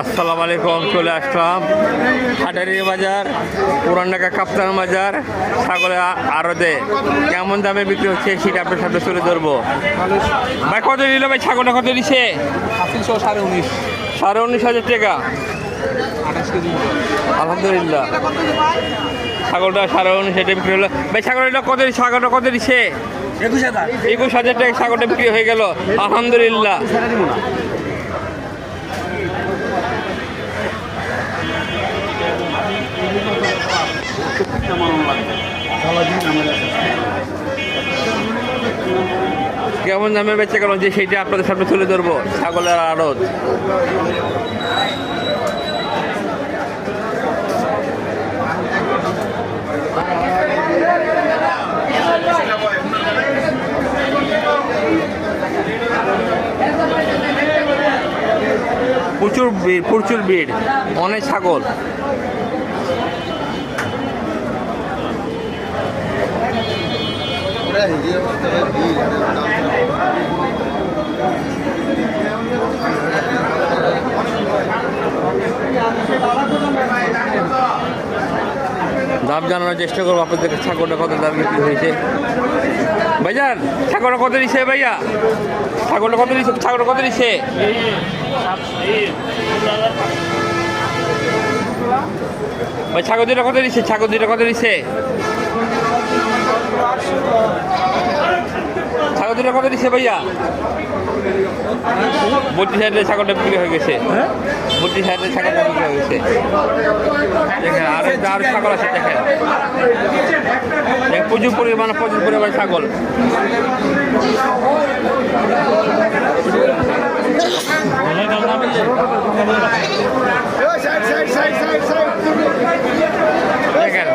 আসসালামু আলাইকুম, চলে আসলাম হাটারি বাজার, পুরান ঢাকা কাপ্তান বাজার ছাগলের আড়তে কেমন দামে বিক্রি হচ্ছে সেটা আপনার সাথে তুলে ধরবো। ভাই কত নিল ভাই? ছাগলটা কত দিচ্ছে? 19,500 টাকা। আলহামদুলিল্লাহ, ছাগলটা 19,500 বিক্রি হলো। ভাই ছাগলটা কত দিচ্ছে? 21,000 টাকা ছাগলটা বিক্রি হয়ে গেল। আলহামদুলিল্লাহ। কেমন দামে বেচে গেল যে সেইটা আপনাদের সামনে তুলে ধরবো। ছাগলের আড়ত, প্রচুর ভিড়, অনেক ছাগল। দাম জানানোর চেষ্টা করবো আপনাদের। ছাগলটা কত দাম বিক্রি হয়েছে ভাইজান? ছাগলটা কত দিচ্ছে ভাইয়া? ছাগলটা কত দিচ্ছে? ছাগলটা কত দিচ্ছে? ভাই ছাগল দুটা কত দিচ্ছে? ছাগল দুটা কত দিচ্ছে? ছাগল দুটা কত দিচ্ছে ভাইয়া? 32,000 ছাগলটা বিক্রি হয়ে গেছে। 32,000 ছাগলটা বিক্রি হয়ে গেছে। দেখেন আরো ছাগল আছে, দেখেন প্রচুর পরিমাণ ছাগল। দেখেন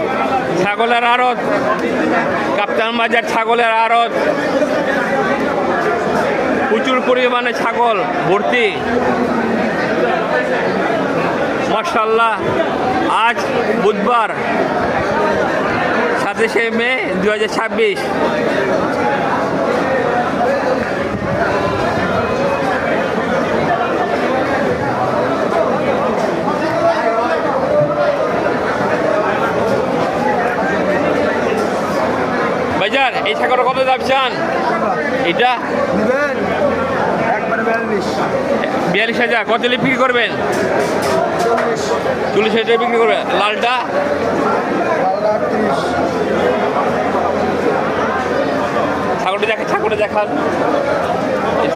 ছাগলের আড়ত, কাপ্তান বাজার ছাগলের আড়ত, প্রচুর পরিমাণে ছাগল ভর্তি। মাশাআল্লাহ। আজ বুধবার 27শে মে 2026। বাজার এই ছাগলটা কত দাম চান? এটা 42,000। কত বিক্রি করবেন? 40,000 বিক্রি করবেন। লালটা ছাগলটা দেখান।